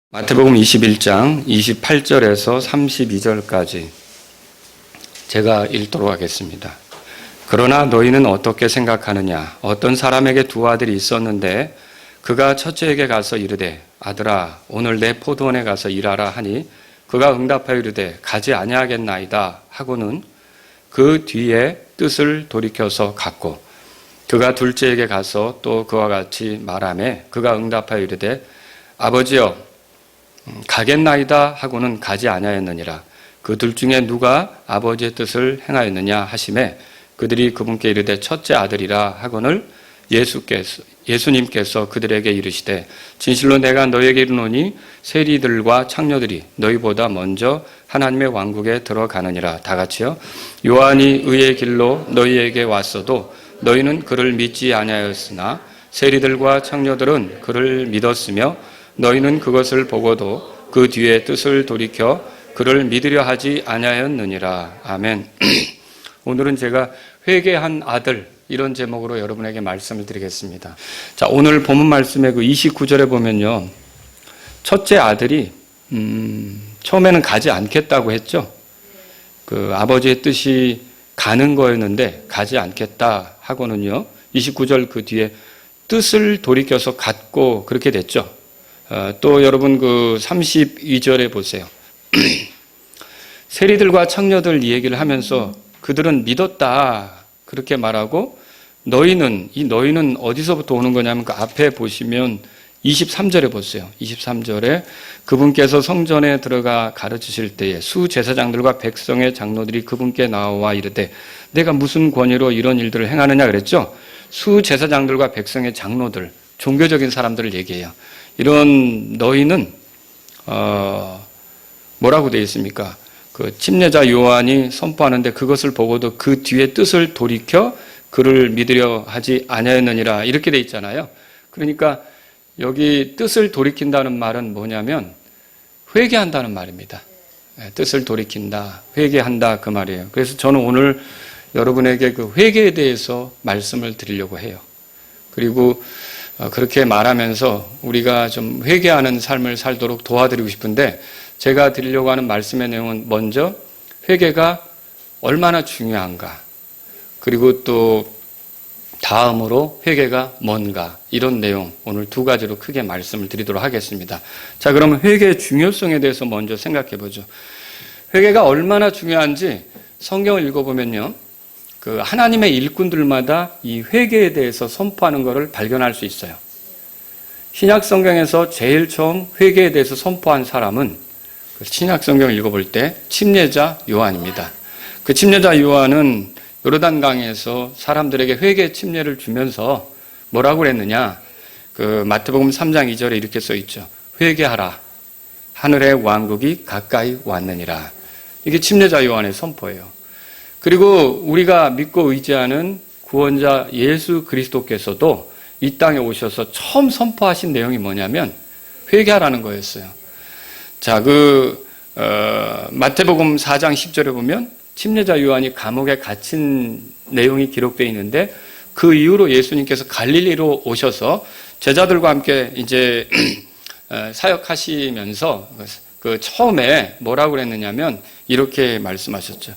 마태복음 21장 28절에서 32절까지 제가 읽도록 하겠습니다. 그러나 너희는 어떻게 생각하느냐? 어떤 사람에게 두 아들이 있었는데 그가 첫째에게 가서 이르되 아들아 오늘 내 포도원에 가서 일하라 하니 그가 응답하여 이르되 가지 아니하겠나이다 하고는 그 뒤에 뜻을 돌이켜서 갔고 그가 둘째에게 가서 또 그와 같이 말하매 그가 응답하여 이르되 아버지여 가겠나이다 하고는 가지 아니하였느니라. 그 둘 중에 누가 아버지의 뜻을 행하였느냐 하시매 그들이 그분께 이르되 첫째 아들이라 하거늘 예수님께서 그들에게 이르시되 진실로 내가 너희에게 이르노니 세리들과 창녀들이 너희보다 먼저 하나님의 왕국에 들어가느니라. 다 같이요. 요한이 의의 길로 너희에게 왔어도 너희는 그를 믿지 아니하였으나 세리들과 창녀들은 그를 믿었으며 너희는 그것을 보고도 그 뒤에 뜻을 돌이켜 그를 믿으려 하지 아니하였느니라. 아멘. 오늘은 제가 회개한 아들 이런 제목으로 여러분에게 말씀을 드리겠습니다. 자, 오늘 본문 말씀의 그 29절에 보면요. 첫째 아들이 처음에는 가지 않겠다고 했죠. 그 아버지의 뜻이 가는 거였는데 가지 않겠다 하고는요. 29절 그 뒤에 뜻을 돌이켜서 갖고 그렇게 됐죠. 또 여러분 그 32절에 보세요. 세리들과 창녀들 이 얘기를 하면서 그들은 믿었다 그렇게 말하고 너희는 어디서부터 오는 거냐면 그 앞에 보시면 23절에 보세요. 23절에 그분께서 성전에 들어가 가르치실 때에 수제사장들과 백성의 장로들이 그분께 나와 이르되 내가 무슨 권위로 이런 일들을 행하느냐 그랬죠. 수제사장들과 백성의 장로들 종교적인 사람들을 얘기해요. 이런 너희는 뭐라고 되어 있습니까? 그 침례자 요한이 선포하는데 그것을 보고도 그 뒤에 뜻을 돌이켜 그를 믿으려 하지 아니하였느니라 이렇게 되어 있잖아요. 그러니까 여기 뜻을 돌이킨다는 말은 뭐냐면 회개한다는 말입니다. 뜻을 돌이킨다, 회개한다 그 말이에요. 그래서 저는 오늘 여러분에게 그 회개에 대해서 말씀을 드리려고 해요. 그리고 그렇게 말하면서 우리가 좀 회개하는 삶을 살도록 도와드리고 싶은데 제가 드리려고 하는 말씀의 내용은 먼저 회개가 얼마나 중요한가 그리고 또 다음으로 회개가 뭔가 이런 내용 오늘 두 가지로 크게 말씀을 드리도록 하겠습니다. 자, 그러면 회개의 중요성에 대해서 먼저 생각해 보죠. 회개가 얼마나 중요한지 성경을 읽어보면요. 그 하나님의 일꾼들마다 이 회개에 대해서 선포하는 것을 발견할 수 있어요. 신약 성경에서 제일 처음 회개에 대해서 선포한 사람은 신약 성경을 읽어볼 때 침례자 요한입니다. 그 침례자 요한은 요르단강에서 사람들에게 회개 침례를 주면서 뭐라고 그랬느냐? 그 마태복음 3장 2절에 이렇게 써 있죠. 회개하라. 하늘의 왕국이 가까이 왔느니라. 이게 침례자 요한의 선포예요. 그리고 우리가 믿고 의지하는 구원자 예수 그리스도께서도 이 땅에 오셔서 처음 선포하신 내용이 뭐냐면 회개하라는 거였어요. 자, 마태복음 4장 10절에 보면 침례자 요한이 감옥에 갇힌 내용이 기록되어 있는데 그 이후로 예수님께서 갈릴리로 오셔서 제자들과 함께 이제 사역하시면서 그 처음에 뭐라고 그랬느냐면 이렇게 말씀하셨죠.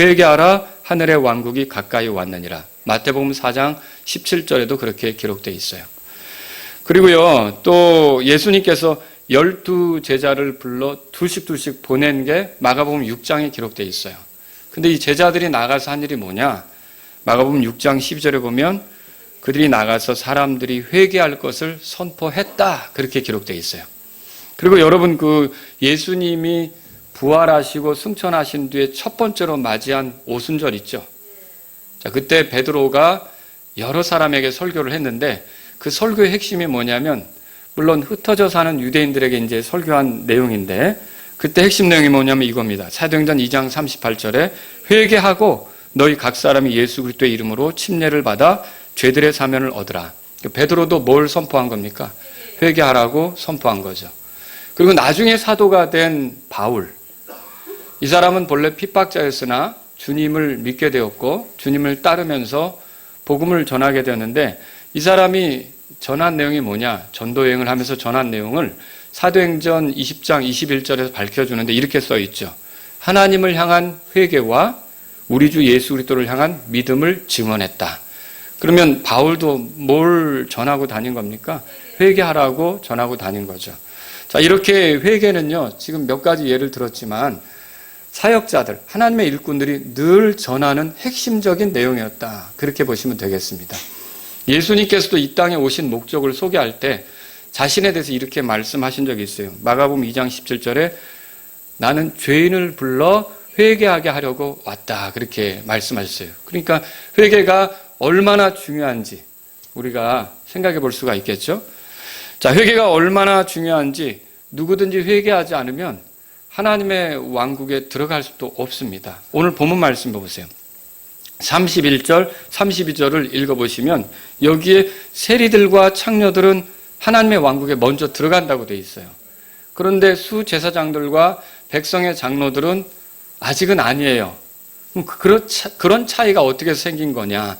회개하라 하늘의 왕국이 가까이 왔느니라. 마태복음 4장 17절에도 그렇게 기록되어 있어요. 그리고요. 또 예수님께서 12제자를 불러 둘씩 보낸 게 마가복음 6장에 기록되어 있어요. 근데 이 제자들이 나가서 한 일이 뭐냐? 마가복음 6장 12절에 보면 그들이 나가서 사람들이 회개할 것을 선포했다. 그렇게 기록되어 있어요. 그리고 여러분 그 예수님이 부활하시고 승천하신 뒤에 첫 번째로 맞이한 오순절 있죠. 자, 그때 베드로가 여러 사람에게 설교를 했는데 그 설교의 핵심이 뭐냐면 물론 흩어져 사는 유대인들에게 이제 설교한 내용인데 그때 핵심 내용이 뭐냐면 이겁니다. 사도행전 2장 38절에 회개하고 너희 각 사람이 예수 그리스도의 이름으로 침례를 받아 죄들의 사면을 얻으라. 베드로도 뭘 선포한 겁니까? 회개하라고 선포한 거죠. 그리고 나중에 사도가 된 바울. 이 사람은 본래 핍박자였으나 주님을 믿게 되었고 주님을 따르면서 복음을 전하게 되었는데 이 사람이 전한 내용이 뭐냐? 전도 여행을 하면서 전한 내용을 사도행전 20장 21절에서 밝혀주는데 이렇게 써 있죠. 하나님을 향한 회개와 우리 주 예수 그리스도를 향한 믿음을 증언했다. 그러면 바울도 뭘 전하고 다닌 겁니까? 회개하라고 전하고 다닌 거죠. 자, 이렇게 회개는요, 지금 몇 가지 예를 들었지만 사역자들, 하나님의 일꾼들이 늘 전하는 핵심적인 내용이었다. 그렇게 보시면 되겠습니다. 예수님께서도 이 땅에 오신 목적을 소개할 때 자신에 대해서 이렇게 말씀하신 적이 있어요. 마가복음 2장 17절에 나는 죄인을 불러 회개하게 하려고 왔다. 그렇게 말씀하셨어요. 그러니까 회개가 얼마나 중요한지 우리가 생각해 볼 수가 있겠죠. 자, 회개가 얼마나 중요한지 누구든지 회개하지 않으면 하나님의 왕국에 들어갈 수도 없습니다. 오늘 본문 말씀 보세요. 31절, 32절을 읽어보시면 여기에 세리들과 창녀들은 하나님의 왕국에 먼저 들어간다고 되어 있어요. 그런데 수제사장들과 백성의 장로들은 아직은 아니에요. 그런 차이가 어떻게 생긴 거냐?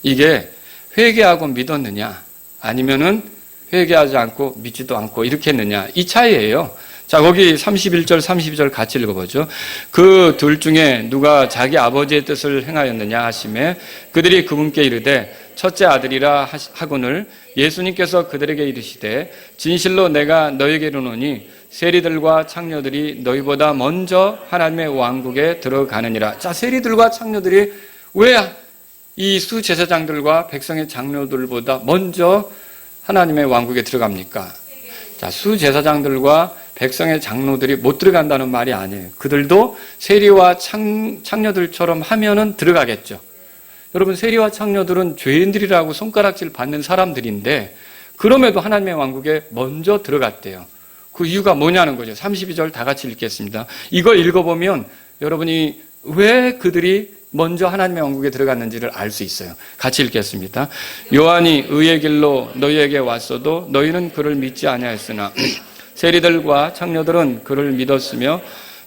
이게 회개하고 믿었느냐? 아니면은 회개하지 않고 믿지도 않고 이렇게 했느냐? 이 차이예요. 자, 거기 31절, 32절 같이 읽어보죠. 그 둘 중에 누가 자기 아버지의 뜻을 행하였느냐 하시매 그들이 그분께 이르되 첫째 아들이라 하거늘 예수님께서 그들에게 이르시되 진실로 내가 너에게 이르노니 세리들과 창녀들이 너희보다 먼저 하나님의 왕국에 들어가느니라. 자, 세리들과 창녀들이 왜 이 수제사장들과 백성의 장로들보다 먼저 하나님의 왕국에 들어갑니까? 자, 수제사장들과 백성의 장로들이 못 들어간다는 말이 아니에요. 그들도 세리와 창녀들처럼 하면은 들어가겠죠. 여러분, 세리와 창녀들은 죄인들이라고 손가락질 받는 사람들인데 그럼에도 하나님의 왕국에 먼저 들어갔대요. 그 이유가 뭐냐는 거죠. 32절 다 같이 읽겠습니다. 이거 읽어보면 여러분이 왜 그들이 먼저 하나님의 왕국에 들어갔는지를 알 수 있어요. 같이 읽겠습니다. 요한이 의의 길로 너희에게 왔어도 너희는 그를 믿지 아니하였으나 세리들과 창녀들은 그를 믿었으며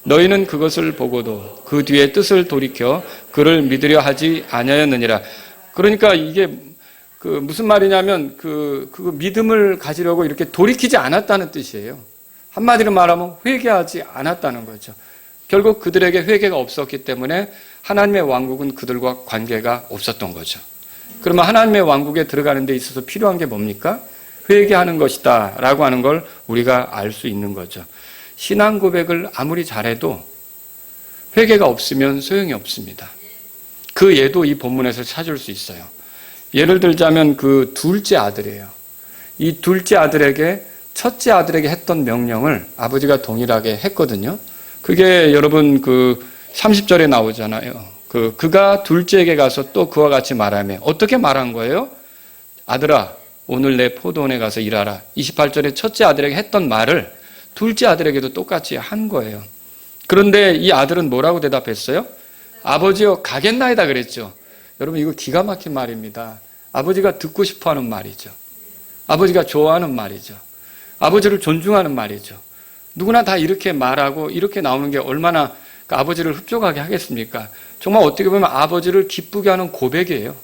너희는 그것을 보고도 그 뒤에 뜻을 돌이켜 그를 믿으려 하지 아니하였느니라. 그러니까 이게 무슨 말이냐면 그 믿음을 가지려고 이렇게 돌이키지 않았다는 뜻이에요. 한마디로 말하면 회개하지 않았다는 거죠. 결국 그들에게 회개가 없었기 때문에 하나님의 왕국은 그들과 관계가 없었던 거죠. 그러면 하나님의 왕국에 들어가는 데 있어서 필요한 게 뭡니까? 회개하는 것이다 라고 하는 걸 우리가 알 수 있는 거죠. 신앙 고백을 아무리 잘해도 회개가 없으면 소용이 없습니다. 그 예도 이 본문에서 찾을 수 있어요. 예를 들자면 그 둘째 아들이에요. 이 둘째 아들에게 첫째 아들에게 했던 명령을 아버지가 동일하게 했거든요. 그게 여러분 30절에 나오잖아요. 그가 둘째에게 가서 또 그와 같이 말하며 어떻게 말한 거예요? 아들아, 오늘 내 포도원에 가서 일하라. 28절에 첫째 아들에게 했던 말을 둘째 아들에게도 똑같이 한 거예요. 그런데 이 아들은 뭐라고 대답했어요? 아버지여 가겠나이다 그랬죠. 여러분, 이거 기가 막힌 말입니다. 아버지가 듣고 싶어하는 말이죠. 아버지가 좋아하는 말이죠. 아버지를 존중하는 말이죠. 누구나 다 이렇게 말하고 이렇게 나오는 게 얼마나 아버지를 흡족하게 하겠습니까? 정말 어떻게 보면 아버지를 기쁘게 하는 고백이에요.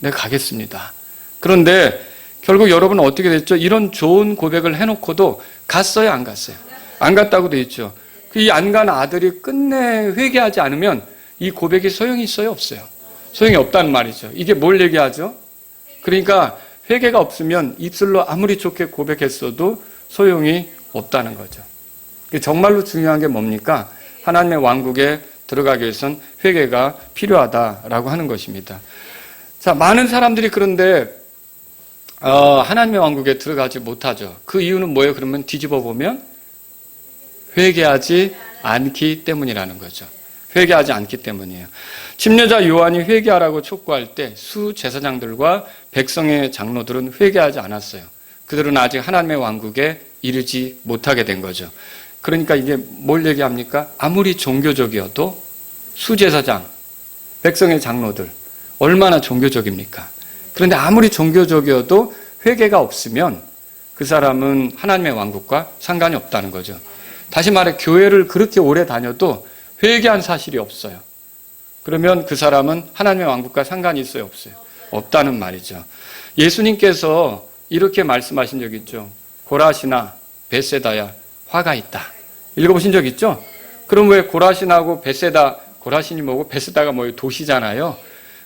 내가 가겠습니다. 그런데 결국 여러분은 어떻게 됐죠? 이런 좋은 고백을 해놓고도 갔어요, 안 갔어요? 안 갔다고 돼 있죠. 이 안 간 아들이 끝내 회개하지 않으면 이 고백이 소용이 있어요, 없어요? 소용이 없다는 말이죠. 이게 뭘 얘기하죠? 그러니까 회개가 없으면 입술로 아무리 좋게 고백했어도 소용이 없다는 거죠. 정말로 중요한 게 뭡니까? 하나님의 왕국에 들어가기 위해서는 회개가 필요하다라고 하는 것입니다. 자, 많은 사람들이 그런데 하나님의 왕국에 들어가지 못하죠. 그 이유는 뭐예요? 그러면 뒤집어 보면 회개하지 않기 때문이라는 거죠. 회개하지 않기 때문이에요. 침례자 요한이 회개하라고 촉구할 때 수제사장들과 백성의 장로들은 회개하지 않았어요. 그들은 아직 하나님의 왕국에 이르지 못하게 된 거죠. 그러니까 이게 뭘 얘기합니까? 아무리 종교적이어도 수제사장, 백성의 장로들 얼마나 종교적입니까? 그런데 아무리 종교적이어도 회개가 없으면 그 사람은 하나님의 왕국과 상관이 없다는 거죠. 다시 말해 교회를 그렇게 오래 다녀도 회개한 사실이 없어요. 그러면 그 사람은 하나님의 왕국과 상관이 있어요, 없어요? 없다는 말이죠. 예수님께서 이렇게 말씀하신 적 있죠. 고라시나 벳세다야 화가 있다. 읽어보신 적 있죠? 그럼 왜 고라신하고 벳세다, 고라신이 뭐고 벳세다가 뭐예요? 도시잖아요.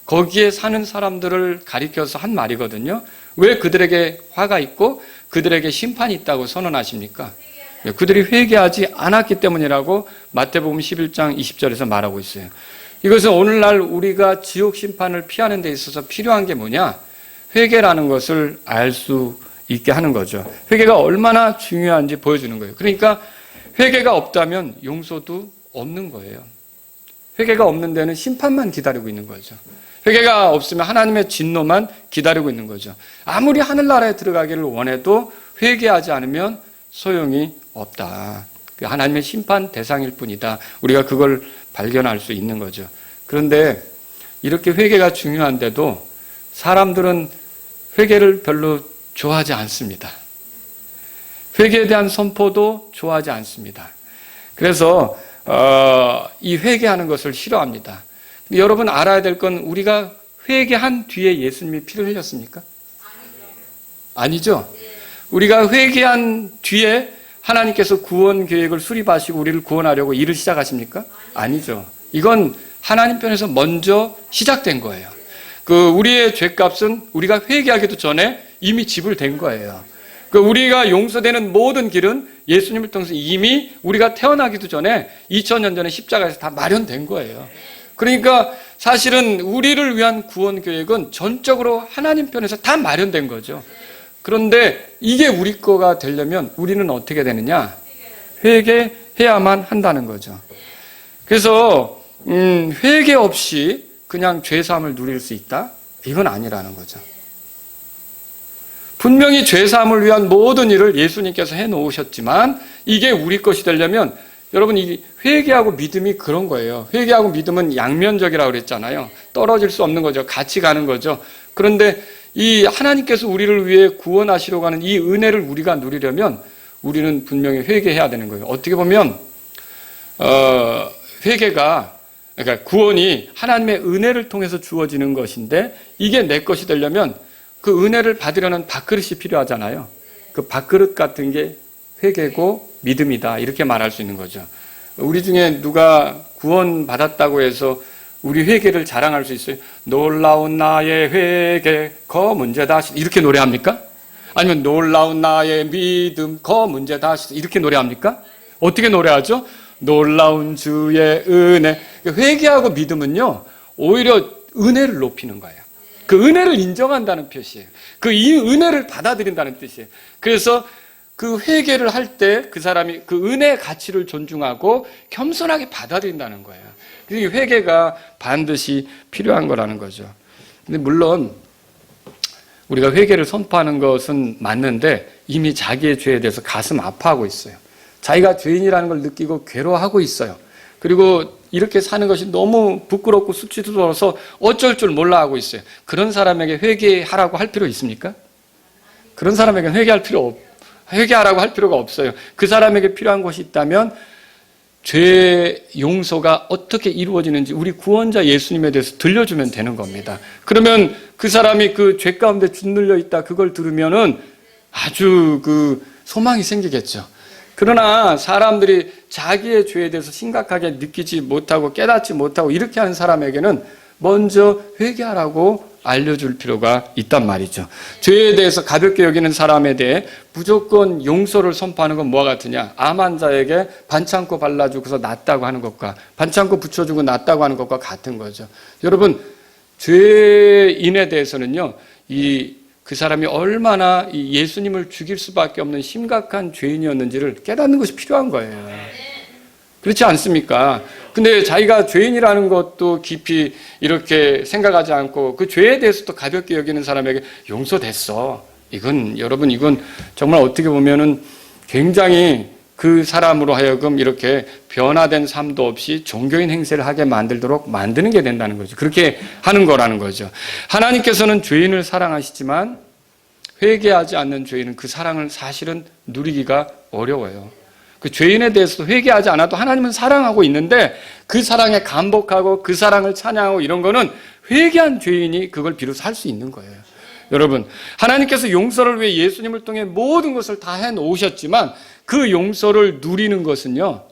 거기에 사는 사람들을 가리켜서 한 말이거든요. 왜 그들에게 화가 있고 그들에게 심판이 있다고 선언하십니까? 그들이 회개하지 않았기 때문이라고 마태복음 11장 20절에서 말하고 있어요. 이것은 오늘날 우리가 지옥 심판을 피하는 데 있어서 필요한 게 뭐냐? 회개라는 것을 알 수 있게 하는 거죠. 회개가 얼마나 중요한지 보여주는 거예요. 그러니까 회개가 없다면 용서도 없는 거예요. 회개가 없는 데는 심판만 기다리고 있는 거죠. 회개가 없으면 하나님의 진노만 기다리고 있는 거죠. 아무리 하늘나라에 들어가기를 원해도 회개하지 않으면 소용이 없다. 하나님의 심판 대상일 뿐이다. 우리가 그걸 발견할 수 있는 거죠. 그런데 이렇게 회개가 중요한데도 사람들은 회개를 별로 좋아하지 않습니다. 회개에 대한 선포도 좋아하지 않습니다. 그래서 이 회개하는 것을 싫어합니다. 여러분 알아야 될 건 우리가 회개한 뒤에 예수님이 피를 흘렸습니까? 아니죠. 우리가 회개한 뒤에 하나님께서 구원 계획을 수립하시고 우리를 구원하려고 일을 시작하십니까? 아니죠. 이건 하나님 편에서 먼저 시작된 거예요. 우리의 죄값은 우리가 회개하기도 전에 이미 지불된 거예요. 우리가 용서되는 모든 길은 예수님을 통해서 이미 우리가 태어나기도 전에 2000년 전에 십자가에서 다 마련된 거예요. 그러니까 사실은 우리를 위한 구원 계획은 전적으로 하나님 편에서 다 마련된 거죠. 그런데 이게 우리 거가 되려면 우리는 어떻게 되느냐? 회개해야만 한다는 거죠. 그래서 회개 없이 그냥 죄사함을 누릴 수 있다? 이건 아니라는 거죠. 분명히 죄사함을 위한 모든 일을 예수님께서 해놓으셨지만 이게 우리 것이 되려면 여러분 이 회개하고 믿음이 그런 거예요. 회개하고 믿음은 양면적이라고 그랬잖아요. 떨어질 수 없는 거죠. 같이 가는 거죠. 그런데 이 하나님께서 우리를 위해 구원하시려고 하는 이 은혜를 우리가 누리려면 우리는 분명히 회개해야 되는 거예요. 어떻게 보면 회개가 그러니까 구원이 하나님의 은혜를 통해서 주어지는 것인데 이게 내 것이 되려면 그 은혜를 받으려는 밥그릇이 필요하잖아요. 그 밥그릇 같은 게 회개고 믿음이다 이렇게 말할 수 있는 거죠. 우리 중에 누가 구원 받았다고 해서 우리 회개를 자랑할 수 있어요? 놀라운 나의 회개 거 문제다 이렇게 노래합니까? 아니면 놀라운 나의 믿음 거 문제다 이렇게 노래합니까? 어떻게 노래하죠? 놀라운 주의 은혜. 회개하고 믿음은요 오히려 은혜를 높이는 거예요. 그 은혜를 인정한다는 표시예요. 이 은혜를 받아들인다는 뜻이에요. 그래서 그 회개를 할 때 그 사람이 그 은혜의 가치를 존중하고 겸손하게 받아들인다는 거예요. 이 회개가 반드시 필요한 거라는 거죠. 근데 물론 우리가 회개를 선포하는 것은 맞는데 이미 자기의 죄에 대해서 가슴 아파하고 있어요. 자기가 죄인이라는 걸 느끼고 괴로워하고 있어요. 그리고 이렇게 사는 것이 너무 부끄럽고 수치스러워서 어쩔 줄 몰라 하고 있어요. 그런 사람에게 회개하라고 할 필요 있습니까? 그런 사람에게는 회개하라고 할 필요가 없어요. 그 사람에게 필요한 것이 있다면 죄 용서가 어떻게 이루어지는지 우리 구원자 예수님에 대해서 들려주면 되는 겁니다. 그러면 그 사람이 그 죄 가운데 짓눌려 있다 그걸 들으면은 아주 소망이 생기겠죠. 그러나 사람들이 자기의 죄에 대해서 심각하게 느끼지 못하고 깨닫지 못하고 이렇게 하는 사람에게는 먼저 회개하라고 알려줄 필요가 있단 말이죠. 죄에 대해서 가볍게 여기는 사람에 대해 무조건 용서를 선포하는 건 뭐와 같으냐? 암 환자에게 반창고 발라주고서 낫다고 하는 것과 반창고 붙여주고 낫다고 하는 것과 같은 거죠. 여러분 죄인에 대해서는요 그 사람이 얼마나 예수님을 죽일 수밖에 없는 심각한 죄인이었는지를 깨닫는 것이 필요한 거예요. 그렇지 않습니까? 근데 자기가 죄인이라는 것도 깊이 이렇게 생각하지 않고 그 죄에 대해서도 가볍게 여기는 사람에게 용서됐어. 이건 정말 어떻게 보면은 굉장히 그 사람으로 하여금 이렇게 변화된 삶도 없이 종교인 행세를 하게 만들도록 만드는 게 된다는 거죠. 그렇게 하는 거라는 거죠. 하나님께서는 죄인을 사랑하시지만 회개하지 않는 죄인은 그 사랑을 사실은 누리기가 어려워요. 그 죄인에 대해서도 회개하지 않아도 하나님은 사랑하고 있는데 그 사랑에 감복하고 그 사랑을 찬양하고 이런 거는 회개한 죄인이 그걸 비로소 할 수 있는 거예요. 여러분, 하나님께서 용서를 위해 예수님을 통해 모든 것을 다 해놓으셨지만 그 용서를 누리는 것은요,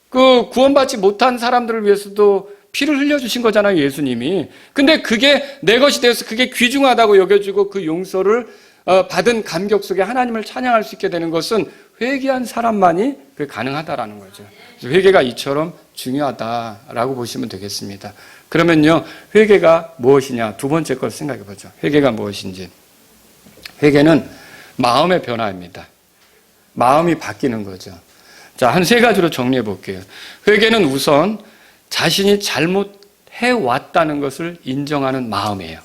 그 구원받지 못한 사람들을 위해서도 피를 흘려주신 거잖아요, 예수님이. 근데 그게 내 것이 되어서 그게 귀중하다고 여겨지고 그 용서를 받은 감격 속에 하나님을 찬양할 수 있게 되는 것은 회개한 사람만이 그게 가능하다라는 거죠. 그래서 회개가 이처럼 중요하다라고 보시면 되겠습니다. 그러면요, 회개가 무엇이냐? 두 번째 걸 생각해 보죠. 회개가 무엇인지. 회개는 마음의 변화입니다. 마음이 바뀌는 거죠. 자, 한 세 가지로 정리해 볼게요. 회개는 우선 자신이 잘못해 왔다는 것을 인정하는 마음이에요.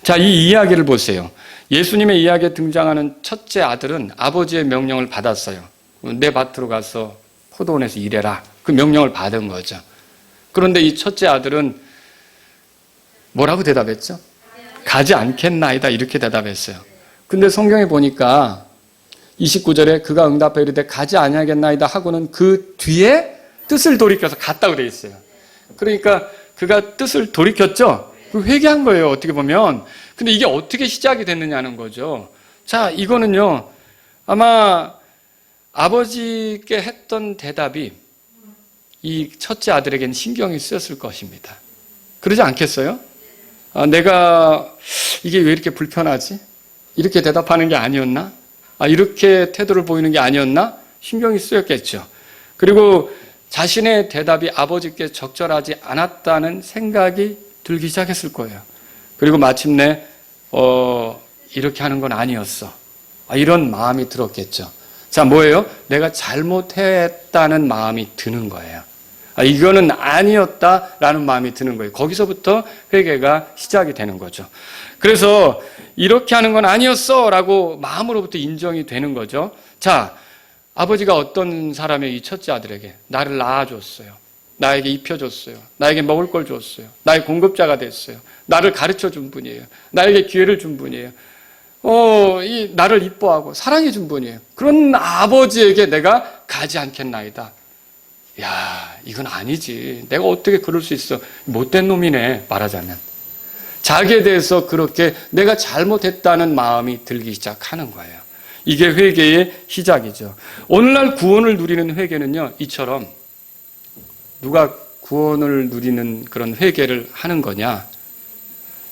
자, 이 이야기를 보세요. 예수님의 이야기에 등장하는 첫째 아들은 아버지의 명령을 받았어요. 내 밭으로 가서 포도원에서 일해라. 그 명령을 받은 거죠. 그런데 이 첫째 아들은 뭐라고 대답했죠? 가지 않겠나이다, 이렇게 대답했어요. 근데 성경에 보니까 29절에 그가 응답하여 이르되 가지 아니하겠나이다 하고는 그 뒤에 뜻을 돌이켜서 갔다고 되어 있어요. 그러니까 그가 뜻을 돌이켰죠? 회개한 거예요, 어떻게 보면. 근데 이게 어떻게 시작이 됐느냐는 거죠. 자, 이거는요, 아마 아버지께 했던 대답이 이 첫째 아들에게는 신경이 쓰였을 것입니다. 그러지 않겠어요? 내가 이게 왜 이렇게 불편하지? 이렇게 대답하는 게 아니었나? 이렇게 태도를 보이는 게 아니었나? 신경이 쓰였겠죠. 그리고 자신의 대답이 아버지께 적절하지 않았다는 생각이 들기 시작했을 거예요. 그리고 마침내 이렇게 하는 건 아니었어. 이런 마음이 들었겠죠. 자, 뭐예요? 내가 잘못했다는 마음이 드는 거예요. 이거는 아니었다라는 마음이 드는 거예요. 거기서부터 회개가 시작이 되는 거죠. 그래서 이렇게 하는 건 아니었어 라고 마음으로부터 인정이 되는 거죠. 자, 아버지가 어떤 사람의 이 첫째 아들에게 나를 낳아줬어요. 나에게 입혀줬어요. 나에게 먹을 걸 줬어요. 나의 공급자가 됐어요. 나를 가르쳐준 분이에요. 나에게 기회를 준 분이에요. 나를 이뻐하고 사랑해준 분이에요. 그런 아버지에게 내가 가지 않겠나이다. 야, 이건 아니지. 내가 어떻게 그럴 수 있어. 못된 놈이네, 말하자면. 자기에 대해서 그렇게 내가 잘못했다는 마음이 들기 시작하는 거예요. 이게 회개의 시작이죠. 오늘날 구원을 누리는 회개는요, 이처럼 누가 구원을 누리는 그런 회개를 하는 거냐?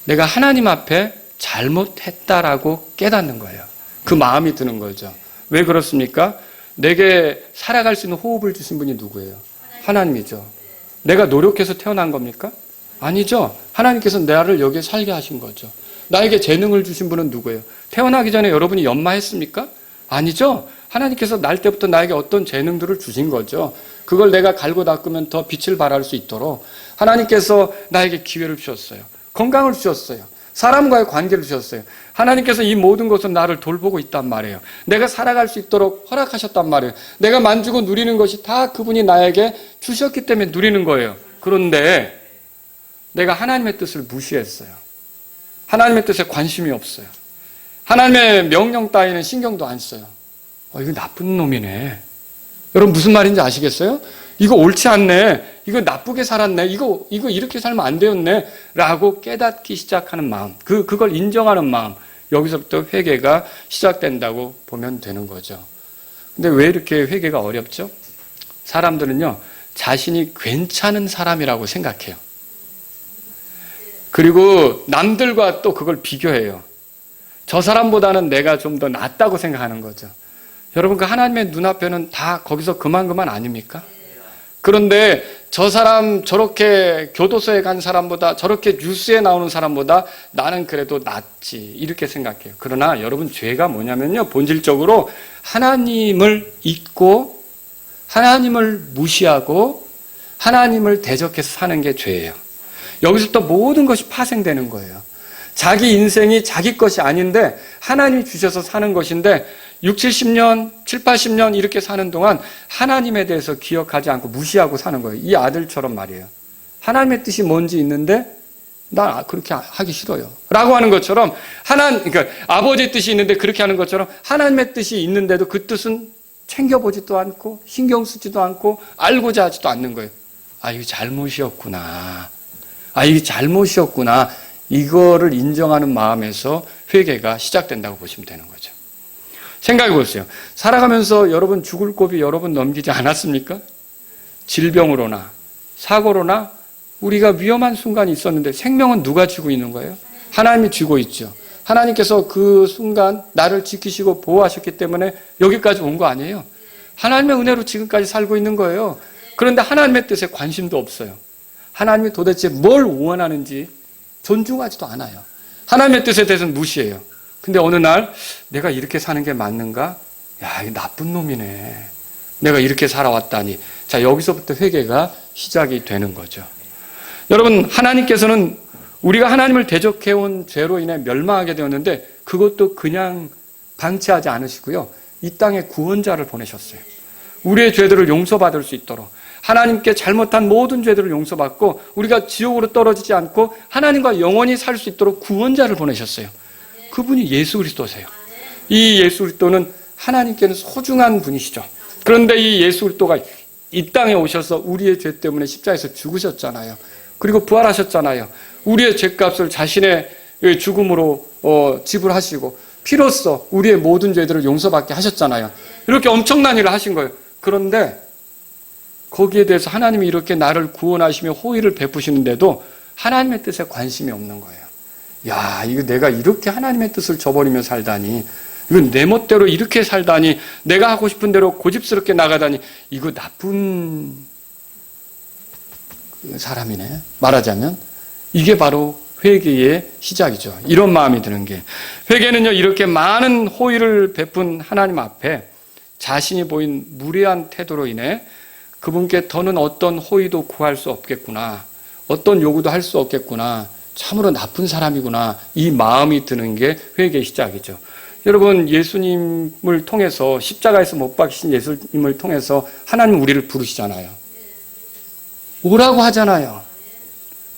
내가 하나님 앞에 잘못했다라고 깨닫는 거예요. 그 마음이 드는 거죠. 왜 그렇습니까? 내게 살아갈 수 있는 호흡을 주신 분이 누구예요? 하나님이죠. 내가 노력해서 태어난 겁니까? 아니죠. 하나님께서 나를 여기에 살게 하신 거죠. 나에게 재능을 주신 분은 누구예요? 태어나기 전에 여러분이 연마했습니까? 아니죠. 하나님께서 날 때부터 나에게 어떤 재능들을 주신 거죠. 그걸 내가 갈고 닦으면 더 빛을 발할 수 있도록 하나님께서 나에게 기회를 주셨어요. 건강을 주셨어요. 사람과의 관계를 주셨어요. 하나님께서 이 모든 것은 나를 돌보고 있단 말이에요. 내가 살아갈 수 있도록 허락하셨단 말이에요. 내가 만지고 누리는 것이 다 그분이 나에게 주셨기 때문에 누리는 거예요. 그런데 내가 하나님의 뜻을 무시했어요. 하나님의 뜻에 관심이 없어요. 하나님의 명령 따위는 신경도 안 써요. 이거 나쁜 놈이네. 여러분 무슨 말인지 아시겠어요? 이거 옳지 않네. 이거 나쁘게 살았네. 이거 이렇게 살면 안 되었네. 라고 깨닫기 시작하는 마음. 그걸 인정하는 마음. 여기서부터 회개가 시작된다고 보면 되는 거죠. 근데 왜 이렇게 회개가 어렵죠? 사람들은요, 자신이 괜찮은 사람이라고 생각해요. 그리고 남들과 또 그걸 비교해요. 저 사람보다는 내가 좀 더 낫다고 생각하는 거죠. 여러분, 그 하나님의 눈앞에는 다 거기서 그만 아닙니까? 그런데 저 사람 저렇게 교도소에 간 사람보다 저렇게 뉴스에 나오는 사람보다 나는 그래도 낫지 이렇게 생각해요. 그러나 여러분 죄가 뭐냐면요, 본질적으로 하나님을 잊고 하나님을 무시하고 하나님을 대적해서 사는 게 죄예요. 여기서부터 모든 것이 파생되는 거예요. 자기 인생이 자기 것이 아닌데 하나님이 주셔서 사는 것인데 60, 70년, 7, 80년 이렇게 사는 동안 하나님에 대해서 기억하지 않고 무시하고 사는 거예요. 이 아들처럼 말이에요. 하나님의 뜻이 뭔지 있는데 나 그렇게 하기 싫어요. 라고 하는 것처럼 그러니까 아버지의 뜻이 있는데 그렇게 하는 것처럼 하나님의 뜻이 있는데도 그 뜻은 챙겨보지도 않고 신경 쓰지도 않고 알고자 하지도 않는 거예요. 이거 잘못이었구나. 이게 잘못이었구나. 이거를 인정하는 마음에서 회개가 시작된다고 보시면 되는 거죠. 생각해 보세요. 살아가면서 여러분 죽을 고비 여러 번 넘기지 않았습니까? 질병으로나 사고로나 우리가 위험한 순간이 있었는데 생명은 누가 쥐고 있는 거예요? 하나님이 쥐고 있죠. 하나님께서 그 순간 나를 지키시고 보호하셨기 때문에 여기까지 온 거 아니에요? 하나님의 은혜로 지금까지 살고 있는 거예요. 그런데 하나님의 뜻에 관심도 없어요. 하나님이 도대체 뭘 원하는지 존중하지도 않아요. 하나님의 뜻에 대해서는 무시해요. 근데 어느 날 내가 이렇게 사는 게 맞는가? 야, 이 나쁜 놈이네. 내가 이렇게 살아왔다니. 자, 여기서부터 회개가 시작이 되는 거죠. 여러분, 하나님께서는 우리가 하나님을 대적해온 죄로 인해 멸망하게 되었는데 그것도 그냥 방치하지 않으시고요. 이 땅에 구원자를 보내셨어요. 우리의 죄들을 용서받을 수 있도록 하나님께 잘못한 모든 죄들을 용서받고 우리가 지옥으로 떨어지지 않고 하나님과 영원히 살 수 있도록 구원자를 보내셨어요. 그분이 예수 그리스도세요. 이 예수 그리스도는 하나님께는 소중한 분이시죠. 그런데 이 예수 그리스도가 이 땅에 오셔서 우리의 죄 때문에 십자가에서 죽으셨잖아요. 그리고 부활하셨잖아요. 우리의 죄값을 자신의 죽음으로 지불하시고 피로써 우리의 모든 죄들을 용서받게 하셨잖아요. 이렇게 엄청난 일을 하신 거예요. 그런데 거기에 대해서 하나님이 이렇게 나를 구원하시며 호의를 베푸시는데도 하나님의 뜻에 관심이 없는 거예요. 야, 이거 내가 이렇게 하나님의 뜻을 저버리며 살다니, 이건 내 멋대로 이렇게 살다니, 내가 하고 싶은 대로 고집스럽게 나가다니, 이거 나쁜 사람이네. 말하자면 이게 바로 회개의 시작이죠. 이런 마음이 드는 게, 회개는요, 이렇게 많은 호의를 베푼 하나님 앞에 자신이 보인 무례한 태도로 인해 그분께 더는 어떤 호의도 구할 수 없겠구나, 어떤 요구도 할 수 없겠구나, 참으로 나쁜 사람이구나, 이 마음이 드는 게 회개의 시작이죠. 여러분, 예수님을 통해서, 십자가에서 못 박히신 예수님을 통해서 하나님 우리를 부르시잖아요. 오라고 하잖아요.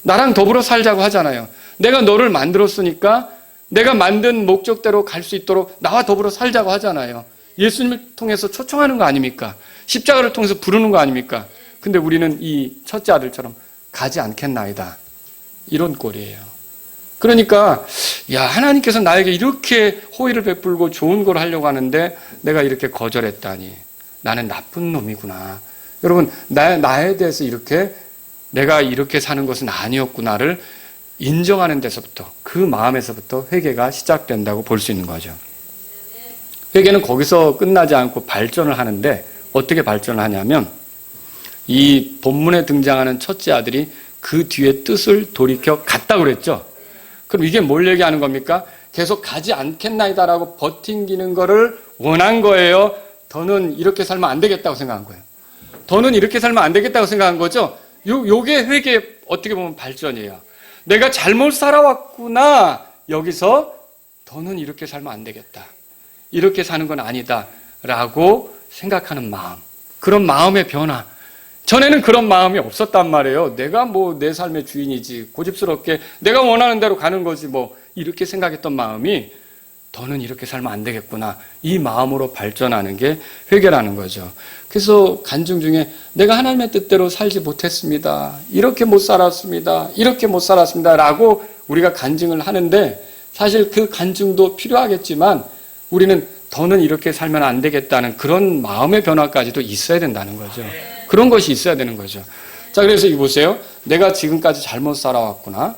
나랑 더불어 살자고 하잖아요. 내가 너를 만들었으니까 내가 만든 목적대로 갈 수 있도록 나와 더불어 살자고 하잖아요. 예수님을 통해서 초청하는 거 아닙니까? 십자가를 통해서 부르는 거 아닙니까? 근데 우리는 이 첫째 아들처럼 가지 않겠나이다, 이런 꼴이에요. 그러니까 야, 하나님께서 나에게 이렇게 호의를 베풀고 좋은 걸 하려고 하는데 내가 이렇게 거절했다니, 나는 나쁜 놈이구나. 여러분, 나에 대해서 이렇게 내가 이렇게 사는 것은 아니었구나를 인정하는 데서부터, 그 마음에서부터 회개가 시작된다고 볼 수 있는 거죠. 회개는 거기서 끝나지 않고 발전을 하는데, 어떻게 발전을 하냐면 이 본문에 등장하는 첫째 아들이 그 뒤에 뜻을 돌이켜 갔다고 그랬죠. 그럼 이게 뭘 얘기하는 겁니까? 계속 가지 않겠나이다라고 버팅기는 거를 원한 거예요? 더는 이렇게 살면 안 되겠다고 생각한 거예요? 더는 이렇게 살면 안 되겠다고 생각한 거죠? 요게 회개의 어떻게 보면 발전이에요. 내가 잘못 살아왔구나. 여기서 더는 이렇게 살면 안 되겠다, 이렇게 사는 건 아니다 라고 생각하는 마음, 그런 마음의 변화. 전에는 그런 마음이 없었단 말이에요. 내가 뭐 내 삶의 주인이지, 고집스럽게 내가 원하는 대로 가는 거지 뭐, 이렇게 생각했던 마음이 더는 이렇게 살면 안 되겠구나, 이 마음으로 발전하는 게 회개라는 거죠. 그래서 간증 중에 내가 하나님의 뜻대로 살지 못했습니다, 이렇게 못 살았습니다, 이렇게 못 살았습니다 라고 우리가 간증을 하는데, 사실 그 간증도 필요하겠지만 우리는 더는 이렇게 살면 안 되겠다는 그런 마음의 변화까지도 있어야 된다는 거죠. 그런 것이 있어야 되는 거죠. 자, 그래서 이 보세요. 내가 지금까지 잘못 살아왔구나.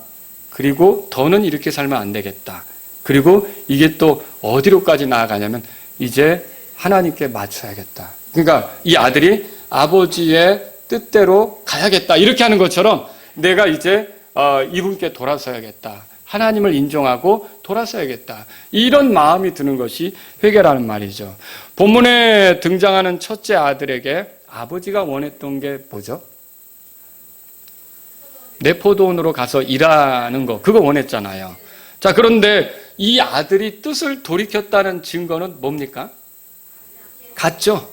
그리고 더는 이렇게 살면 안 되겠다. 그리고 이게 또 어디로까지 나아가냐면 이제 하나님께 맞춰야겠다. 그러니까 이 아들이 아버지의 뜻대로 가야겠다, 이렇게 하는 것처럼 내가 이제 이분께 돌아서야겠다, 하나님을 인정하고 돌아서야겠다, 이런 마음이 드는 것이 회개라는 말이죠. 본문에 등장하는 첫째 아들에게 아버지가 원했던 게 뭐죠? 내 포도원으로 가서 일하는 거, 그거 원했잖아요. 자, 그런데 이 아들이 뜻을 돌이켰다는 증거는 뭡니까? 갔죠?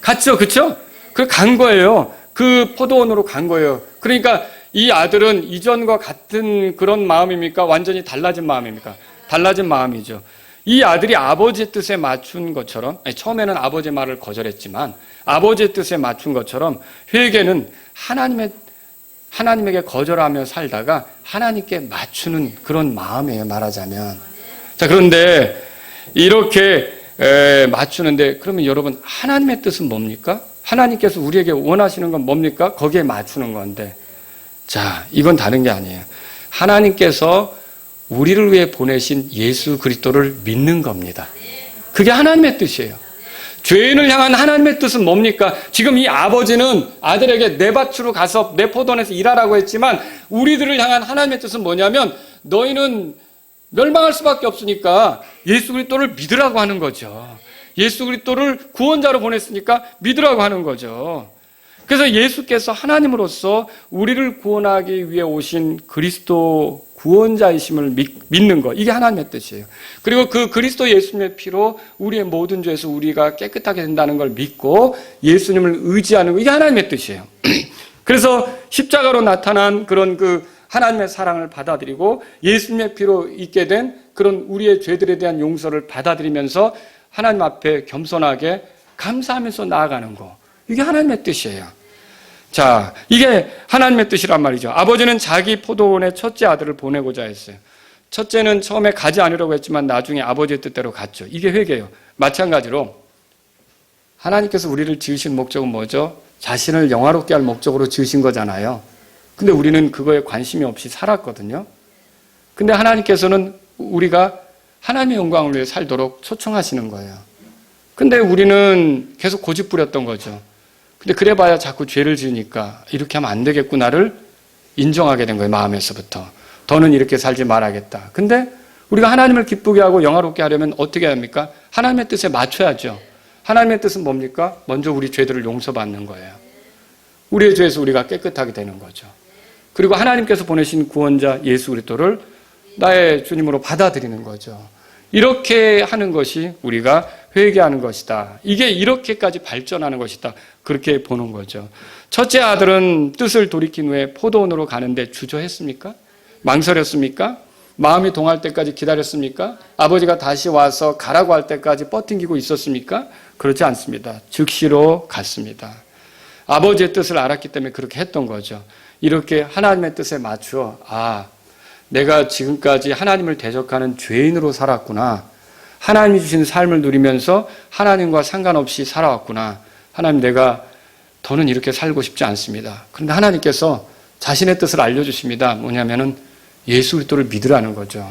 갔죠, 그쵸? 그 간 거예요. 그 포도원으로 간 거예요. 그러니까 이 아들은 이전과 같은 그런 마음입니까? 완전히 달라진 마음입니까? 달라진 마음이죠. 이 아들이 아버지의 뜻에 맞춘 것처럼, 처음에는 아버지의 말을 거절했지만 아버지의 뜻에 맞춘 것처럼 회개는 하나님에게 거절하며 살다가 하나님께 맞추는 그런 마음이에요, 말하자면. 자, 그런데 이렇게 맞추는데, 그러면 여러분, 하나님의 뜻은 뭡니까? 하나님께서 우리에게 원하시는 건 뭡니까? 거기에 맞추는 건데. 자, 이건 다른 게 아니에요. 하나님께서 우리를 위해 보내신 예수 그리스도를 믿는 겁니다. 그게 하나님의 뜻이에요. 죄인을 향한 하나님의 뜻은 뭡니까? 지금 이 아버지는 아들에게 내 밭으로 가서 내 포도원에서 일하라고 했지만 우리들을 향한 하나님의 뜻은 뭐냐면 너희는 멸망할 수밖에 없으니까 예수 그리스도를 믿으라고 하는 거죠. 예수 그리스도를 구원자로 보냈으니까 믿으라고 하는 거죠. 그래서 예수께서 하나님으로서 우리를 구원하기 위해 오신 그리스도 구원자이심을 믿는 것, 이게 하나님의 뜻이에요. 그리고 그 그리스도 예수님의 피로 우리의 모든 죄에서 우리가 깨끗하게 된다는 걸 믿고 예수님을 의지하는 것, 이게 하나님의 뜻이에요. 그래서 십자가로 나타난 그런 그 하나님의 사랑을 받아들이고 예수님의 피로 있게 된 그런 우리의 죄들에 대한 용서를 받아들이면서 하나님 앞에 겸손하게 감사하면서 나아가는 것, 이게 하나님의 뜻이에요. 자, 이게 하나님의 뜻이란 말이죠. 아버지는 자기 포도원에 첫째 아들을 보내고자 했어요. 첫째는 처음에 가지 않으려고 했지만 나중에 아버지의 뜻대로 갔죠. 이게 회개예요. 마찬가지로 하나님께서 우리를 지으신 목적은 뭐죠? 자신을 영화롭게 할 목적으로 지으신 거잖아요. 근데 우리는 그거에 관심이 없이 살았거든요. 근데 하나님께서는 우리가 하나님의 영광을 위해 살도록 초청하시는 거예요. 근데 우리는 계속 고집 부렸던 거죠. 근데 그래봐야 자꾸 죄를 지으니까 이렇게 하면 안 되겠구나를 인정하게 된 거예요. 마음에서부터. 더는 이렇게 살지 말아야겠다. 근데 우리가 하나님을 기쁘게 하고 영화롭게 하려면 어떻게 해야 합니까? 하나님의 뜻에 맞춰야죠. 하나님의 뜻은 뭡니까? 먼저 우리 죄들을 용서받는 거예요. 우리의 죄에서 우리가 깨끗하게 되는 거죠. 그리고 하나님께서 보내신 구원자 예수 그리스도를 나의 주님으로 받아들이는 거죠. 이렇게 하는 것이 우리가 회개하는 것이다. 이게 이렇게까지 발전하는 것이다. 그렇게 보는 거죠. 첫째 아들은 뜻을 돌이킨 후에 포도원으로 가는데 주저했습니까? 망설였습니까? 마음이 동할 때까지 기다렸습니까? 아버지가 다시 와서 가라고 할 때까지 뻗팅기고 있었습니까? 그렇지 않습니다. 즉시로 갔습니다. 아버지의 뜻을 알았기 때문에 그렇게 했던 거죠. 이렇게 하나님의 뜻에 맞추어 내가 지금까지 하나님을 대적하는 죄인으로 살았구나. 하나님이 주신 삶을 누리면서 하나님과 상관없이 살아왔구나. 하나님, 내가 더는 이렇게 살고 싶지 않습니다. 그런데 하나님께서 자신의 뜻을 알려주십니다. 뭐냐면은 예수 그리스도를 믿으라는 거죠.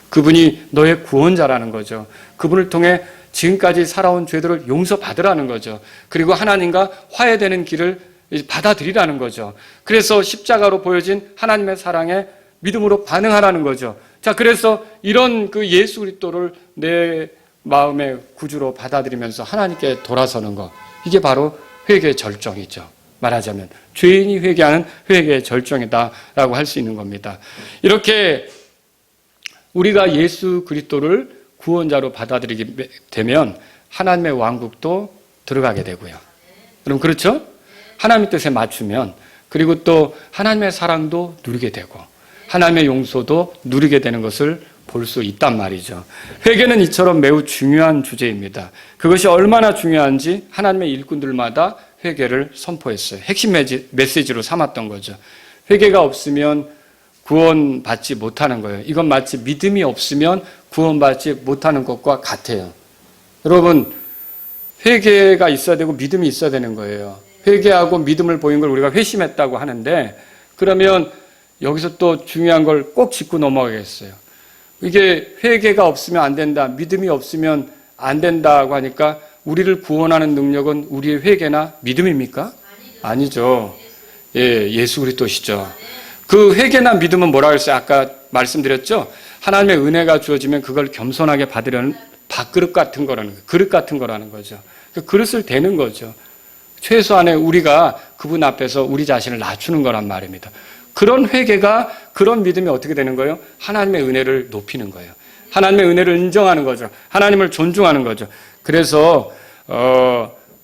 그분이 너의 구원자라는 거죠. 그분을 통해 지금까지 살아온 죄들을 용서받으라는 거죠. 그리고 하나님과 화해되는 길을 받아들이라는 거죠. 그래서 십자가로 보여진 하나님의 사랑에 믿음으로 반응하라는 거죠. 자, 그래서 이런 그 예수 그리스도를 내 마음의 구주로 받아들이면서 하나님께 돌아서는 것, 이게 바로 회개의 절정이죠. 말하자면 죄인이 회개하는 회개의 절정이다라고 할 수 있는 겁니다. 이렇게 우리가 예수 그리스도를 구원자로 받아들이게 되면 하나님의 왕국도 들어가게 되고요. 그럼 그렇죠? 하나님의 뜻에 맞추면, 그리고 또 하나님의 사랑도 누리게 되고 하나님의 용서도 누리게 되는 것을 볼 수 있단 말이죠. 회개는 이처럼 매우 중요한 주제입니다. 그것이 얼마나 중요한지 하나님의 일꾼들마다 회개를 선포했어요. 핵심 메시지로 삼았던 거죠. 회개가 없으면 구원받지 못하는 거예요. 이건 마치 믿음이 없으면 구원받지 못하는 것과 같아요. 여러분, 회개가 있어야 되고 믿음이 있어야 되는 거예요. 회개하고 믿음을 보인 걸 우리가 회심했다고 하는데, 그러면 여기서 또 중요한 걸 꼭 짚고 넘어가겠어요. 이게 회개가 없으면 안 된다, 믿음이 없으면 안 된다고 하니까 우리를 구원하는 능력은 우리의 회개나 믿음입니까? 아니죠. 예수 그리스도시죠. 그 회개나 믿음은 뭐라고 했어요? 아까 말씀드렸죠? 하나님의 은혜가 주어지면 그걸 겸손하게 받으려는 밥그릇 같은 거라는 거예요. 그릇 같은 거라는 거죠. 그 그릇을 대는 거죠. 최소한의 우리가 그분 앞에서 우리 자신을 낮추는 거란 말입니다. 그런 회개가, 그런 믿음이 어떻게 되는 거예요? 하나님의 은혜를 높이는 거예요. 하나님의 은혜를 인정하는 거죠. 하나님을 존중하는 거죠. 그래서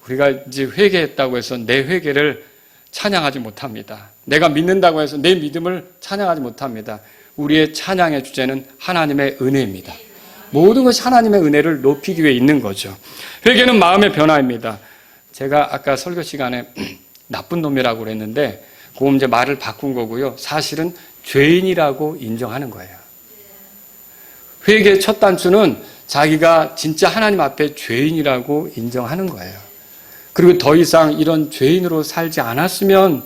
우리가 이제 회개했다고 해서 내 회개를 찬양하지 못합니다. 내가 믿는다고 해서 내 믿음을 찬양하지 못합니다. 우리의 찬양의 주제는 하나님의 은혜입니다. 모든 것이 하나님의 은혜를 높이기 위해 있는 거죠. 회개는 마음의 변화입니다. 제가 아까 설교 시간에 나쁜 놈이라고 그랬는데 그거 이제 말을 바꾼 거고요. 사실은 죄인이라고 인정하는 거예요. 회개의 첫 단추는 자기가 진짜 하나님 앞에 죄인이라고 인정하는 거예요. 그리고 더 이상 이런 죄인으로 살지 않았으면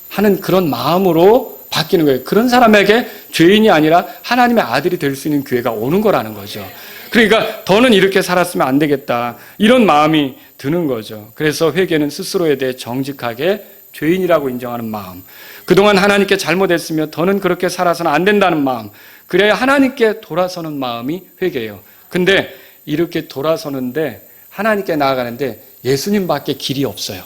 하는 그런 마음으로 바뀌는 거예요. 그런 사람에게 죄인이 아니라 하나님의 아들이 될 수 있는 기회가 오는 거라는 거죠. 그러니까 더는 이렇게 살았으면 안 되겠다. 이런 마음이 드는 거죠. 그래서 회개는 스스로에 대해 정직하게 죄인이라고 인정하는 마음. 그동안 하나님께 잘못했으며 더는 그렇게 살아서는 안 된다는 마음. 그래야 하나님께 돌아서는 마음이 회개예요. 근데 이렇게 돌아서는데 하나님께 나아가는데 예수님밖에 길이 없어요.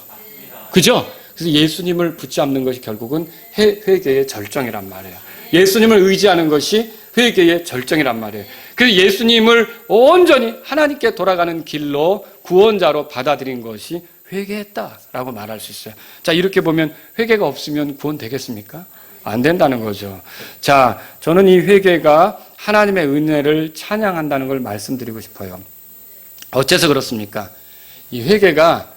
그죠? 그래서 예수님을 붙잡는 것이 결국은 회개의 절정이란 말이에요. 예수님을 의지하는 것이 회개의 절정이란 말이에요. 그래서 예수님을 온전히 하나님께 돌아가는 길로 구원자로 받아들인 것이 회개했다라고 말할 수 있어요. 자, 이렇게 보면 회개가 없으면 구원 되겠습니까? 안 된다는 거죠. 자, 저는 이 회개가 하나님의 은혜를 찬양한다는 걸 말씀드리고 싶어요. 어째서 그렇습니까? 이 회개가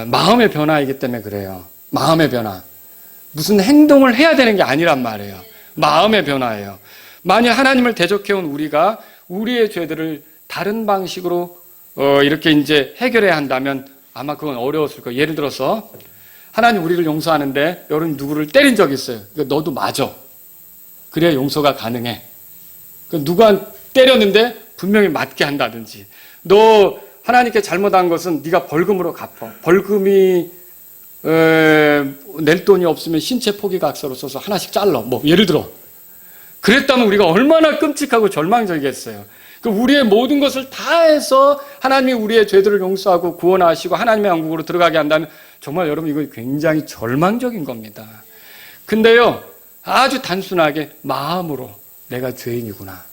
마음의 변화이기 때문에 그래요. 마음의 변화. 무슨 행동을 해야 되는 게 아니란 말이에요. 마음의 변화예요. 만약 하나님을 대적해온 우리가 우리의 죄들을 다른 방식으로 이렇게 이제 해결해야 한다면 아마 그건 어려웠을 거예요. 예를 들어서 하나님 우리를 용서하는데 여러분 누구를 때린 적이 있어요. 그러니까 너도 맞아. 그래야 용서가 가능해. 누가 때렸는데 분명히 맞게 한다든지, 너 하나님께 잘못한 것은 네가 벌금으로 갚아. 벌금이 낼 돈이 없으면 신체 포기각서로 써서 하나씩 잘라. 뭐 예를 들어 그랬다면 우리가 얼마나 끔찍하고 절망적이겠어요. 우리의 모든 것을 다해서 하나님이 우리의 죄들을 용서하고 구원하시고 하나님의 왕국으로 들어가게 한다면 정말 여러분 이거 굉장히 절망적인 겁니다. 근데요, 아주 단순하게 마음으로 내가 죄인이구나.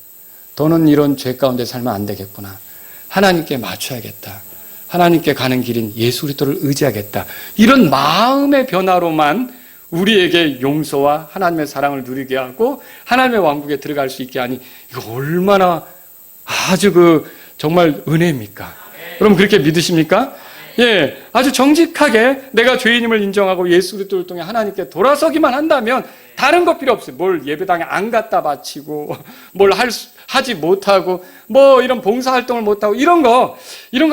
더는 이런 죄 가운데 살면 안 되겠구나. 하나님께 맞춰야겠다. 하나님께 가는 길인 예수 그리스도를 의지하겠다. 이런 마음의 변화로만 우리에게 용서와 하나님의 사랑을 누리게 하고 하나님의 왕국에 들어갈 수 있게 하니 이거 얼마나 아주 정말 은혜입니까? 여러분 그렇게 믿으십니까? 예, 아주 정직하게 내가 죄인임을 인정하고 예수 그리스도를 통해 하나님께 돌아서기만 한다면 다른 것 필요 없어요. 뭘 예배당에 안 갖다 바치고 뭘 하지 못하고 뭐 이런 봉사활동을 못하고 이런 거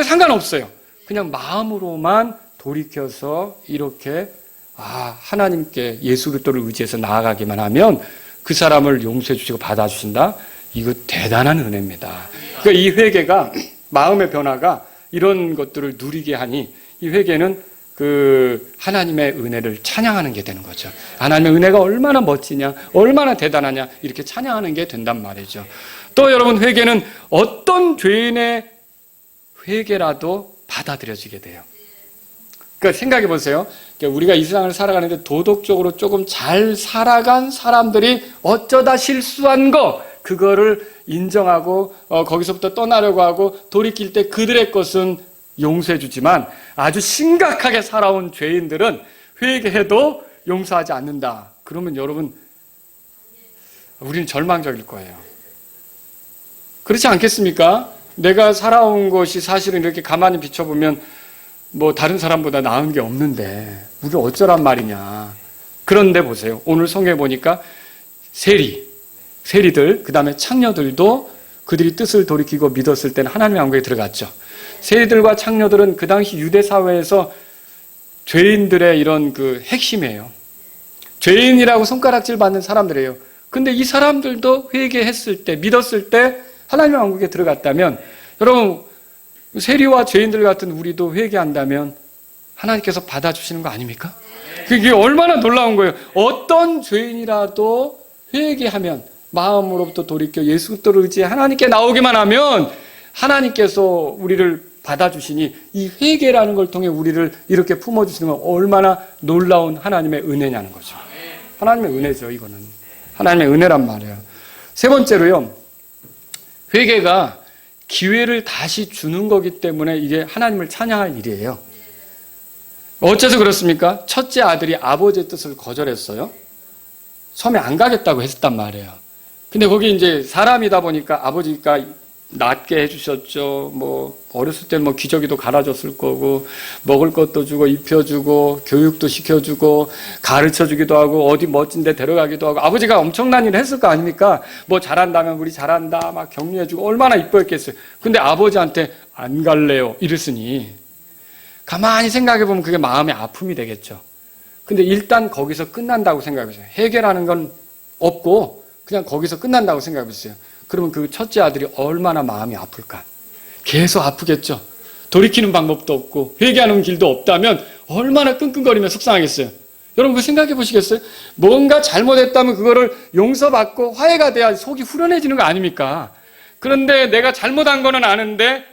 상관없어요. 그냥 마음으로만 돌이켜서 이렇게 하나님께 예수 그리스도를 의지해서 나아가기만 하면 그 사람을 용서해 주시고 받아주신다. 이거 대단한 은혜입니다. 그러니까 이 회개가 마음의 변화가 이런 것들을 누리게 하니 이 회개는 하나님의 은혜를 찬양하는 게 되는 거죠. 하나님의 은혜가 얼마나 멋지냐, 얼마나 대단하냐 이렇게 찬양하는 게 된단 말이죠. 또 여러분 회개는 어떤 죄인의 회개라도 받아들여지게 돼요. 그러니까 생각해 보세요. 우리가 이 세상을 살아가는데 도덕적으로 조금 잘 살아간 사람들이 어쩌다 실수한 그거를 인정하고 거기서부터 떠나려고 하고 돌이킬 때 그들의 것은 용서해 주지만 아주 심각하게 살아온 죄인들은 회개해도 용서하지 않는다. 그러면 여러분 우리는 절망적일 거예요. 그렇지 않겠습니까? 내가 살아온 것이 사실은 이렇게 가만히 비춰보면 뭐 다른 사람보다 나은 게 없는데 우리 어쩌란 말이냐. 그런데 보세요. 오늘 성경에 보니까 세리들, 그 다음에 창녀들도 그들이 뜻을 돌이키고 믿었을 때는 하나님의 왕국에 들어갔죠. 세리들과 창녀들은 그 당시 유대 사회에서 죄인들의 이런 핵심이에요. 죄인이라고 손가락질 받는 사람들이에요. 근데 이 사람들도 회개했을 때, 믿었을 때 하나님의 왕국에 들어갔다면 여러분 세리와 죄인들 같은 우리도 회개한다면 하나님께서 받아주시는 거 아닙니까? 그게 얼마나 놀라운 거예요. 어떤 죄인이라도 회개하면 마음으로부터 돌이켜 예수 그리스도를 의지해 하나님께 나오기만 하면 하나님께서 우리를 받아주시니 이 회개라는 걸 통해 우리를 이렇게 품어주시는 건 얼마나 놀라운 하나님의 은혜냐는 거죠. 하나님의 은혜죠, 이거는. 하나님의 은혜란 말이에요. 세 번째로요, 회개가 기회를 다시 주는 거기 때문에 이게 하나님을 찬양할 일이에요. 어째서 그렇습니까? 첫째 아들이 아버지의 뜻을 거절했어요. 섬에 안 가겠다고 했단 말이에요. 근데 거기 이제 사람이다 보니까 아버지가 낫게 해주셨죠. 뭐 어렸을 때 뭐 기저귀도 갈아줬을 거고, 먹을 것도 주고 입혀주고 교육도 시켜주고 가르쳐주기도 하고 어디 멋진 데 데려가기도 하고, 아버지가 엄청난 일을 했을 거 아닙니까? 뭐 잘한다면 우리 잘한다 막 격려해주고 얼마나 이뻐했겠어요. 근데 아버지한테 안 갈래요 이랬으니 가만히 생각해보면 그게 마음의 아픔이 되겠죠. 근데 일단 거기서 끝난다고 생각해보세요. 해결하는 건 없고 그냥 거기서 끝난다고 생각해보세요. 그러면 그 첫째 아들이 얼마나 마음이 아플까? 계속 아프겠죠. 돌이키는 방법도 없고 회개하는 길도 없다면 얼마나 끙끙거리며 속상하겠어요. 여러분 그 생각해 보시겠어요? 뭔가 잘못했다면 그거를 용서받고 화해가 돼야 속이 후련해지는 거 아닙니까? 그런데 내가 잘못한 거는 아는데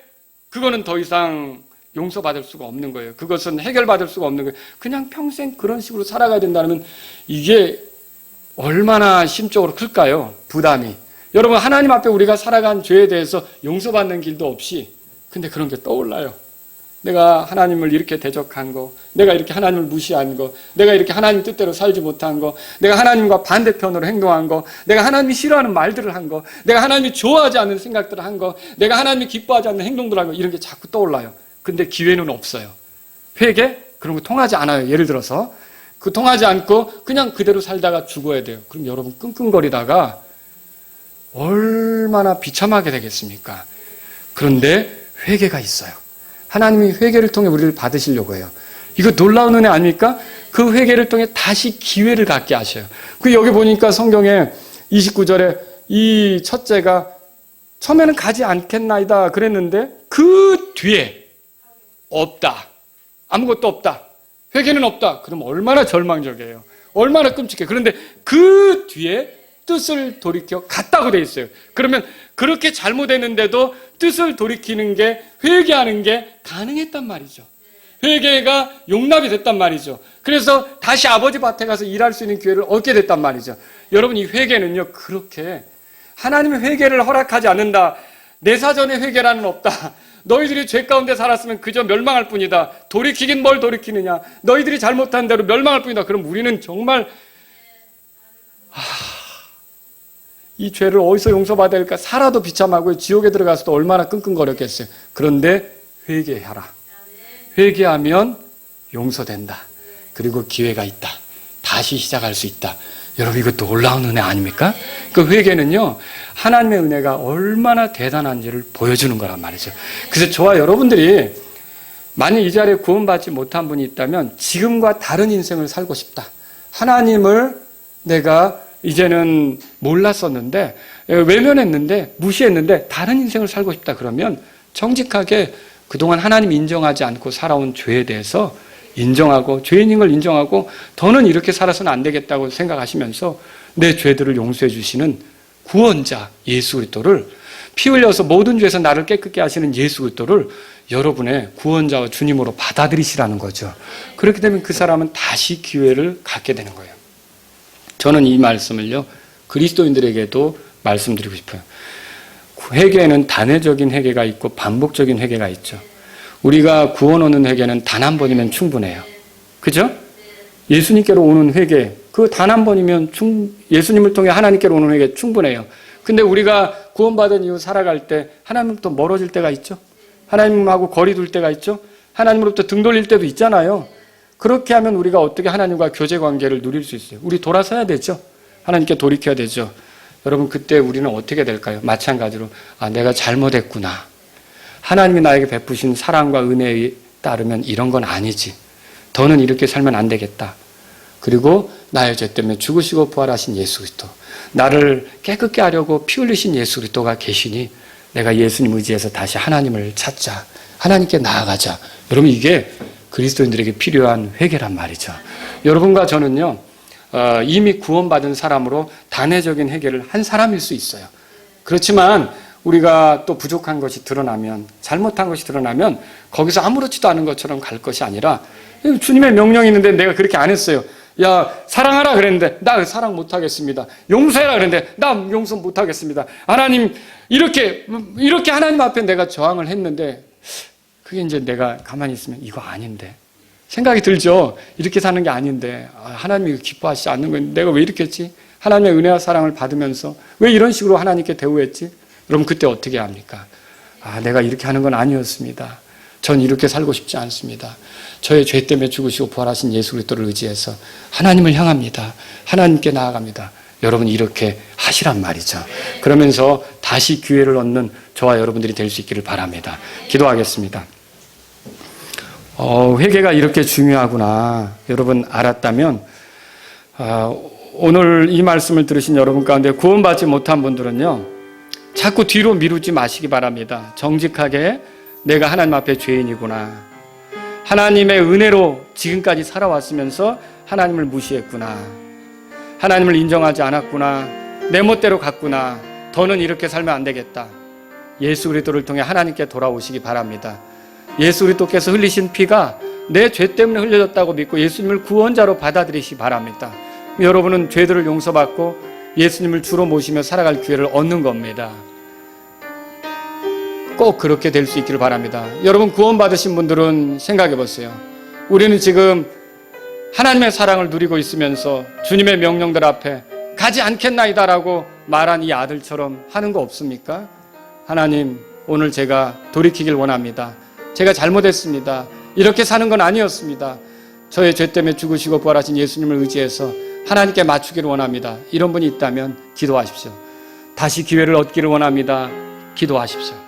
그거는 더 이상 용서받을 수가 없는 거예요. 그것은 해결받을 수가 없는 거예요. 그냥 평생 그런 식으로 살아가야 된다면 이게 얼마나 심적으로 클까요? 부담이. 여러분 하나님 앞에 우리가 살아간 죄에 대해서 용서받는 길도 없이 근데 그런 게 떠올라요. 내가 하나님을 이렇게 대적한 거, 내가 이렇게 하나님을 무시한 거, 내가 이렇게 하나님 뜻대로 살지 못한 거, 내가 하나님과 반대편으로 행동한 거, 내가 하나님이 싫어하는 말들을 한 거, 내가 하나님이 좋아하지 않는 생각들을 한 거, 내가 하나님이 기뻐하지 않는 행동들을 한 거, 이런 게 자꾸 떠올라요. 근데 기회는 없어요. 회개? 그런 거 통하지 않아요. 예를 들어서 그 통하지 않고 그냥 그대로 살다가 죽어야 돼요. 그럼 여러분 끙끙거리다가 얼마나 비참하게 되겠습니까? 그런데 회개가 있어요. 하나님이 회개를 통해 우리를 받으시려고 해요. 이거 놀라운 은혜 아닙니까? 그 회개를 통해 다시 기회를 갖게 하셔요. 그 여기 보니까 성경에 29절에 이 첫째가 처음에는 가지 않겠나이다 그랬는데 그 뒤에 없다. 아무것도 없다. 회개는 없다. 그럼 얼마나 절망적이에요. 얼마나 끔찍해요. 그런데 그 뒤에 뜻을 돌이켜 갔다고 돼 있어요. 그러면 그렇게 잘못했는데도 뜻을 돌이키는 게, 회개하는 게 가능했단 말이죠. 회개가 용납이 됐단 말이죠. 그래서 다시 아버지 밭에 가서 일할 수 있는 기회를 얻게 됐단 말이죠. 여러분 이 회개는요 그렇게 하나님의 회개를 허락하지 않는다. 내 사전에 회개라는 없다. 너희들이 죄 가운데 살았으면 그저 멸망할 뿐이다. 돌이키긴 뭘 돌이키느냐. 너희들이 잘못한 대로 멸망할 뿐이다. 그럼 우리는 정말 이 죄를 어디서 용서받아야 할까? 살아도 비참하고 지옥에 들어가서도 얼마나 끙끙거렸겠어요. 그런데 회개하라. 회개하면 용서된다. 그리고 기회가 있다. 다시 시작할 수 있다. 여러분 이것도 놀라운 은혜 아닙니까? 그 회개는요 하나님의 은혜가 얼마나 대단한지를 보여주는 거란 말이죠. 그래서 저와 여러분들이 만약 이 자리에 구원받지 못한 분이 있다면 지금과 다른 인생을 살고 싶다. 하나님을 내가 이제는 몰랐었는데 외면했는데 무시했는데 다른 인생을 살고 싶다. 그러면 정직하게 그동안 하나님 인정하지 않고 살아온 죄에 대해서 인정하고 죄인인 걸 인정하고 더는 이렇게 살아서는 안 되겠다고 생각하시면서 내 죄들을 용서해 주시는 구원자 예수 그리스도를, 피 흘려서 모든 죄에서 나를 깨끗게 하시는 예수 그리스도를 여러분의 구원자와 주님으로 받아들이시라는 거죠. 그렇게 되면 그 사람은 다시 기회를 갖게 되는 거예요. 저는 이 말씀을요 그리스도인들에게도 말씀드리고 싶어요. 회개에는 단회적인 회개가 있고 반복적인 회개가 있죠. 우리가 구원 오는 회개는 단 한 번이면 충분해요. 그죠? 예수님께로 오는 회개, 그 단 한 번이면 예수님을 통해 하나님께로 오는 회개 충분해요. 근데 우리가 구원받은 이후 살아갈 때 하나님부터 멀어질 때가 있죠. 하나님하고 거리 둘 때가 있죠. 하나님으로부터 등 돌릴 때도 있잖아요. 그렇게 하면 우리가 어떻게 하나님과 교제 관계를 누릴 수 있어요? 우리 돌아서야 되죠. 하나님께 돌이켜야 되죠. 여러분 그때 우리는 어떻게 될까요? 마찬가지로 내가 잘못했구나. 하나님이 나에게 베푸신 사랑과 은혜에 따르면 이런 건 아니지. 더는 이렇게 살면 안 되겠다. 그리고 나의 죄 때문에 죽으시고 부활하신 예수 그리스도, 나를 깨끗게 하려고 피 흘리신 예수 그리스도가 계시니 내가 예수님 의지해서 다시 하나님을 찾자. 하나님께 나아가자. 여러분 이게 그리스도인들에게 필요한 회개란 말이죠. 여러분과 저는요 이미 구원받은 사람으로 단회적인 회개를 한 사람일 수 있어요. 그렇지만 우리가 또 부족한 것이 드러나면, 잘못한 것이 드러나면 거기서 아무렇지도 않은 것처럼 갈 것이 아니라 주님의 명령이 있는데 내가 그렇게 안 했어요. 야 사랑하라 그랬는데 나 사랑 못하겠습니다. 용서해라 그랬는데 나 용서 못하겠습니다. 하나님 이렇게 하나님 앞에 내가 저항을 했는데 그게 이제 내가 가만히 있으면 이거 아닌데 생각이 들죠. 이렇게 사는 게 아닌데 하나님이 기뻐하시지 않는 건데 내가 왜 이렇게 했지? 하나님의 은혜와 사랑을 받으면서 왜 이런 식으로 하나님께 대우했지? 여러분 그때 어떻게 합니까? 내가 이렇게 하는 건 아니었습니다. 전 이렇게 살고 싶지 않습니다. 저의 죄 때문에 죽으시고 부활하신 예수 그리스도를 의지해서 하나님을 향합니다. 하나님께 나아갑니다. 여러분 이렇게 하시란 말이죠. 그러면서 다시 기회를 얻는 저와 여러분들이 될 수 있기를 바랍니다. 기도하겠습니다. 회개가 이렇게 중요하구나 여러분 알았다면 오늘 이 말씀을 들으신 여러분 가운데 구원받지 못한 분들은요 자꾸 뒤로 미루지 마시기 바랍니다. 정직하게 내가 하나님 앞에 죄인이구나, 하나님의 은혜로 지금까지 살아왔으면서 하나님을 무시했구나, 하나님을 인정하지 않았구나, 내 멋대로 갔구나, 더는 이렇게 살면 안 되겠다. 예수 그리스도를 통해 하나님께 돌아오시기 바랍니다. 예수 그리스도께서 흘리신 피가 내 죄 때문에 흘려졌다고 믿고 예수님을 구원자로 받아들이시기 바랍니다. 여러분은 죄들을 용서받고 예수님을 주로 모시며 살아갈 기회를 얻는 겁니다. 꼭 그렇게 될 수 있기를 바랍니다. 여러분 구원받으신 분들은 생각해 보세요. 우리는 지금 하나님의 사랑을 누리고 있으면서 주님의 명령들 앞에 가지 않겠나이다라고 말한 이 아들처럼 하는 거 없습니까? 하나님, 오늘 제가 돌이키길 원합니다. 제가 잘못했습니다. 이렇게 사는 건 아니었습니다. 저의 죄 때문에 죽으시고 부활하신 예수님을 의지해서 하나님께 맞추기를 원합니다. 이런 분이 있다면 기도하십시오. 다시 기회를 얻기를 원합니다. 기도하십시오.